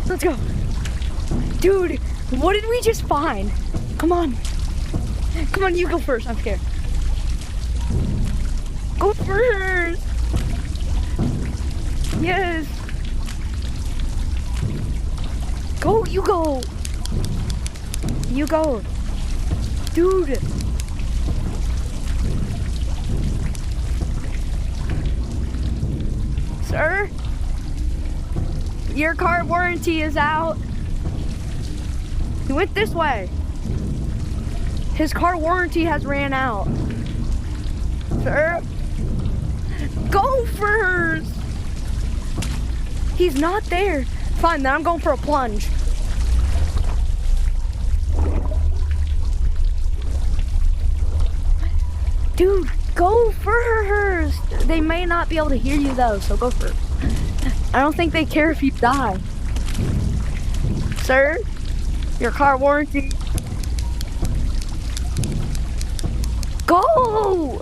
Let's go. Dude, what did we just find? Come on. Come on, you go first. I'm scared. Go first. Yes. Go, you go. You go. Dude. Sir? Your car warranty is out. He went this way. His car warranty has ran out. Sir? Go first. He's not there. Fine, then I'm going for a plunge. Dude, go first. They may not be able to hear you though, so go first. I don't think they care if you die. Sir, your car warranty. Go!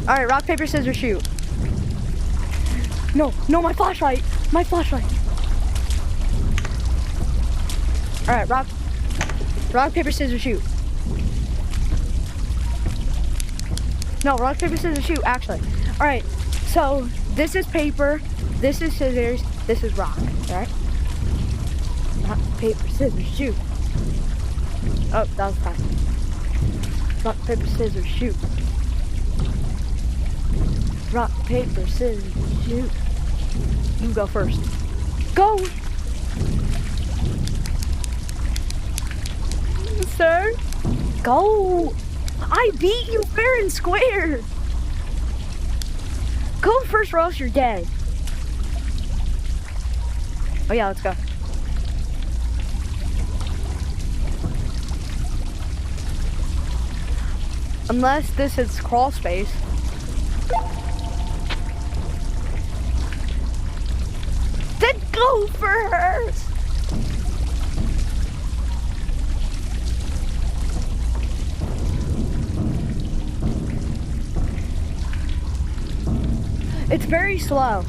All right, rock, paper, scissors, shoot. No, my flashlight. My flashlight. All right, rock, paper, scissors, shoot. No, rock, paper, scissors, shoot, actually. All right, so this is paper, this is scissors, this is rock, all right? Rock, paper, scissors, shoot. Oh, that was fine. Rock, paper, scissors, shoot. Rock, paper, scissors, shoot. You go first. Go! Sir? Go! I beat you fair and square! Go first or else you're dead. Oh yeah, let's go. Unless this is crawl space. Then go first! It's very slow.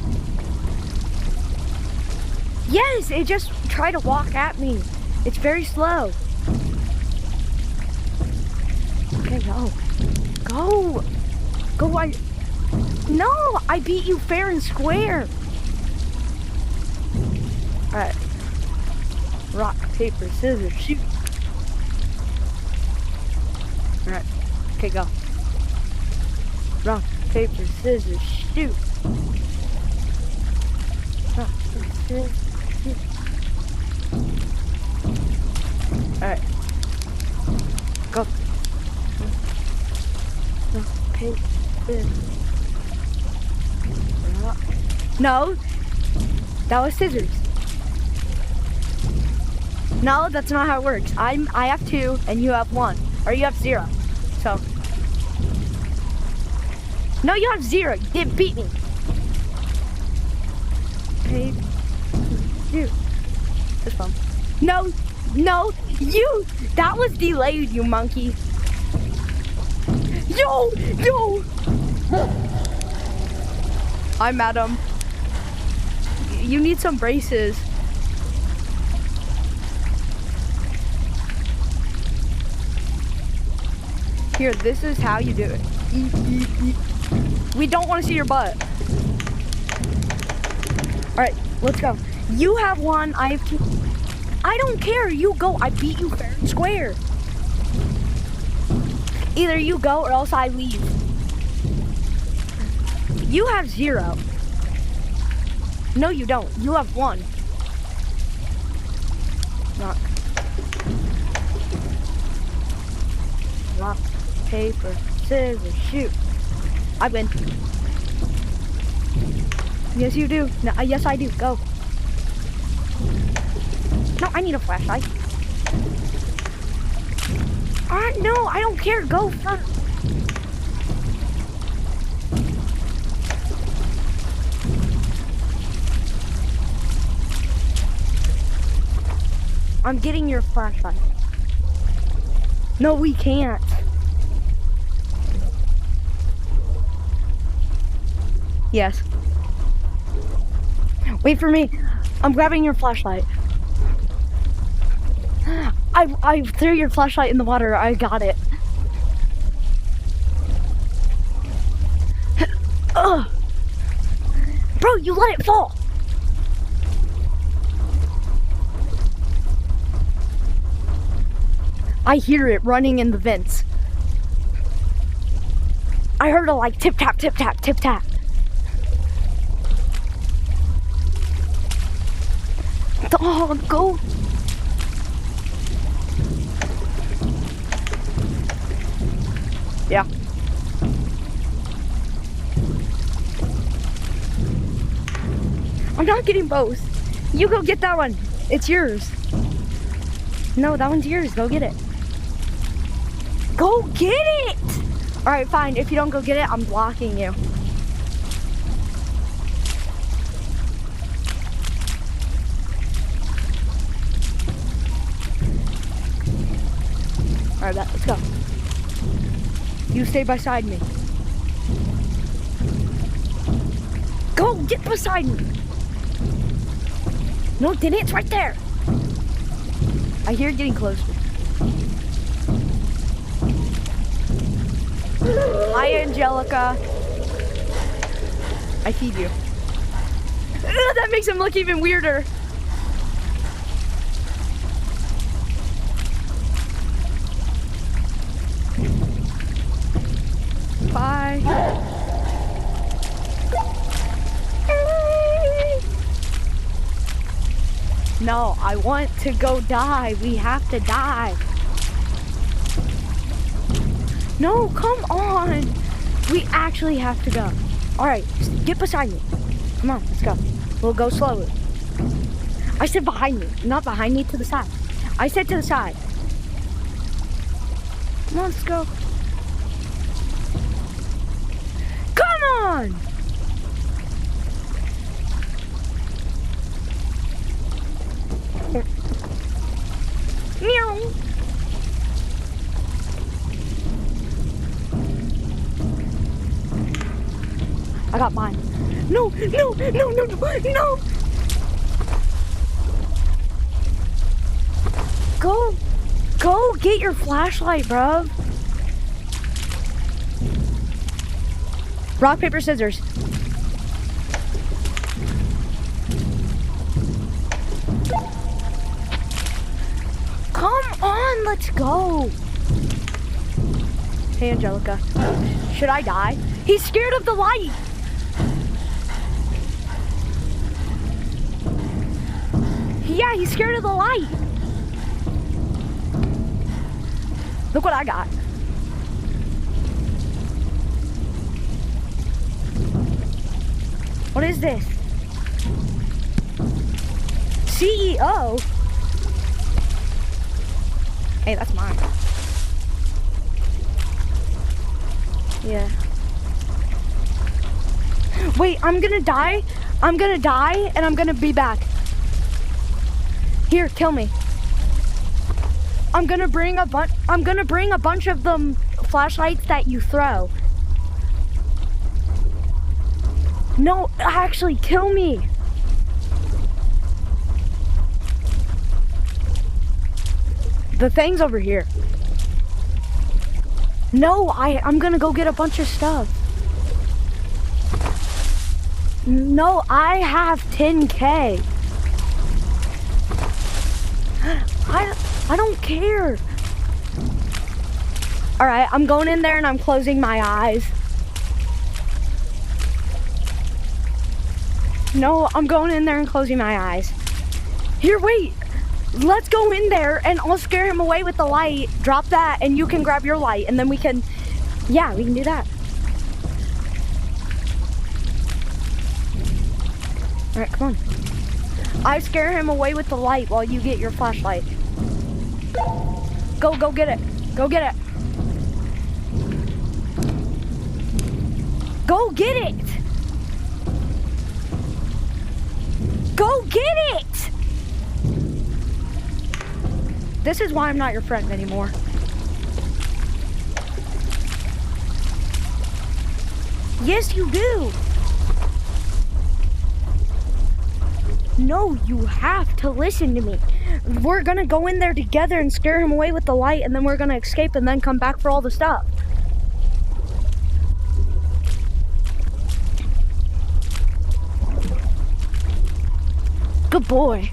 Yes, it just tried to walk at me. It's very slow. Okay, go. Go! Go, No, I beat you fair and square. Alright. Rock, paper, scissors, shoot. Alright. Okay, go. Rock, paper, scissors, shoot. Rock, paper, scissors, shoot. Alright. Go. Rock, paper, scissors. Rock. No. That was scissors. No, that's not how it works. I have 2 and you have 1. Or you have 0. So. No, you have 0. You didn't beat me. Paper, shoot. This one. No, you. That was delayed, you monkey. Yo. I'm Adam. You need some braces. Here, this is how you do it. We don't want to see your butt. All right, let's go. You have 1, I have 2. I don't care, you go. I beat you fair and square. Either you go or else I leave. You have 0. No, you don't. You have 1. Rock, paper, scissors, shoot. I win. Yes, you do. No, yes, I do. Go. No, I need a flashlight. No, I don't care. Go first. I'm getting your flashlight. No, we can't. Yes. Wait for me. I'm grabbing your flashlight. I threw your flashlight in the water. I got it. Ugh. Bro, you let it fall. I hear it running in the vents. I heard a like tip tap, tip tap, tip tap. Oh, go. Yeah. I'm not getting both. You go get that one. It's yours. No, that one's yours. Go get it. Go get it! Alright, fine. If you don't go get it, I'm blocking you. Alright, let's go. You stay beside me. Go, get beside me. No, it didn't. It's right there. I hear it getting closer. Hi, Angelica. I feed you. That makes him look even weirder. Bye. No, I want to go die. We have to die. No, come on. We actually have to go. All right, get beside me. Come on, let's go. We'll go slowly. I said behind me, not behind me, to the side. I said to the side. Come on, let's go. Come on. Meow. I got mine. No, no, no, no, no, no. Go get your flashlight, bro. Rock, paper, scissors. Come on, let's go. Hey, Angelica. Should I die? He's scared of the light. Yeah, he's scared of the light. Look what I got. What is this? CEO? Hey, that's mine. Yeah. Wait, I'm gonna die. I'm gonna die and I'm gonna be back. Here, kill me. I'm gonna bring a bunch of them flashlights that you throw. No, actually, kill me. The thing's over here. No, I'm gonna go get a bunch of stuff. No, I have 10K. I don't care. All right, I'm going in there and I'm closing my eyes. No, I'm going in there and closing my eyes. Here, wait. Let's go in there and I'll scare him away with the light. Drop that and you can grab your light and then we can, yeah, we can do that. All right, come on. I scare him away with the light while you get your flashlight. Go get it. Go get it. Go get it. Go get it. This is why I'm not your friend anymore. Yes, you do. No, you have to listen to me. We're gonna go in there together and scare him away with the light, and then we're gonna escape and then come back for all the stuff. Good boy.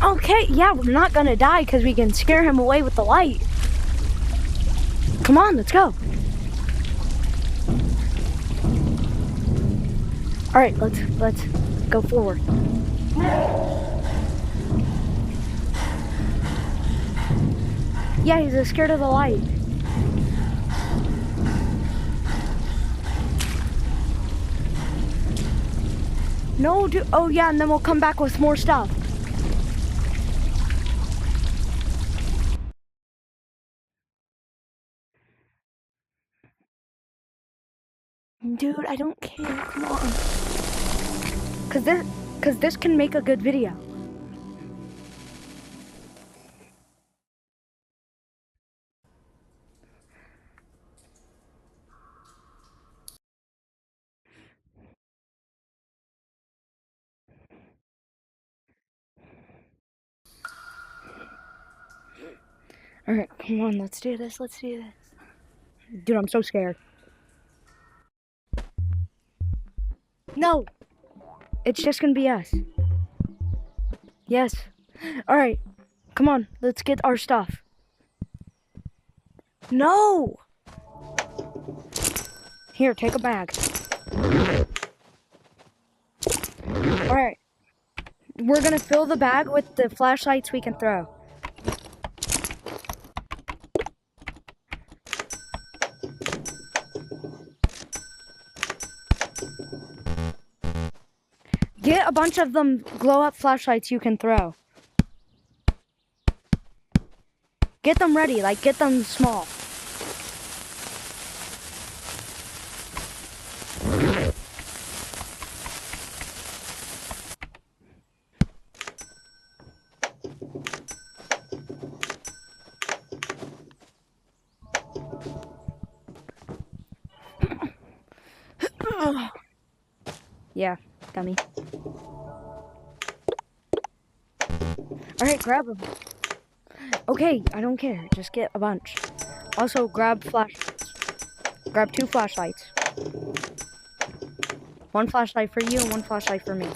Okay, yeah, we're not gonna die because we can scare him away with the light. Come on, let's go. All right, let's go forward. Yeah, he's scared of the light. No, dude. Oh yeah, and then we'll come back with more stuff. Dude, I don't care. Come on. Cause this can make a good video. All right, come on, let's do this. Let's do this. Dude, I'm so scared. No, it's just gonna be us. Yes. All right, come on, let's get our stuff. No. Here, take a bag. All right, we're gonna fill the bag with the flashlights we can throw. Get a bunch of them glow-up flashlights you can throw. Get them ready, like get them small. Yeah, dummy. Alright, grab them. Okay, I don't care. Just get a bunch. Also, grab flashlights. Grab 2 flashlights. 1 flashlight for you and 1 flashlight for me.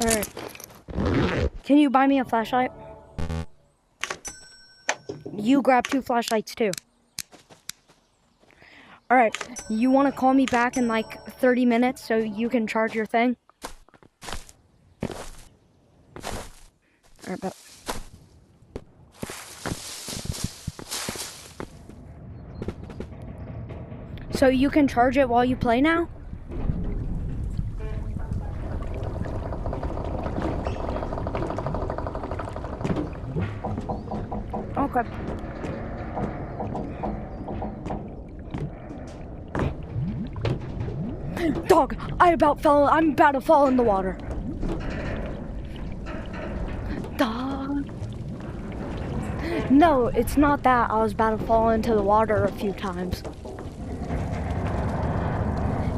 Alright. Can you buy me a flashlight? You grab 2 flashlights too. Alright, you want to call me back in like 30 minutes so you can charge your thing? Alright, but... So you can charge it while you play now? Okay. Dog, I'm about to fall in the water. Dog. No, it's not that. I was about to fall into the water a few times.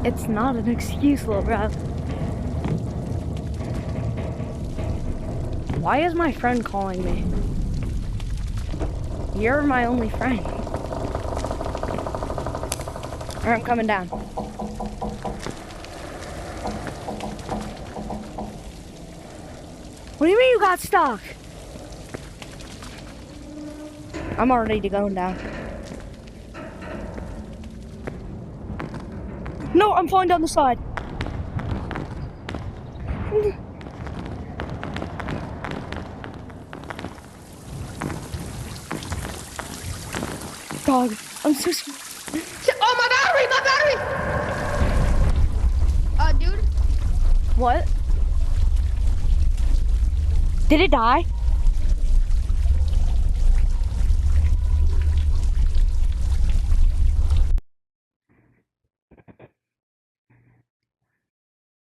It's not an excuse, little bro. Why is my friend calling me? You're my only friend. Alright, I'm coming down. What do you mean you got stuck? I'm already going down. No, I'm falling down the side. Dog, I'm so scared. Oh, my battery! Dude? What? Did it die?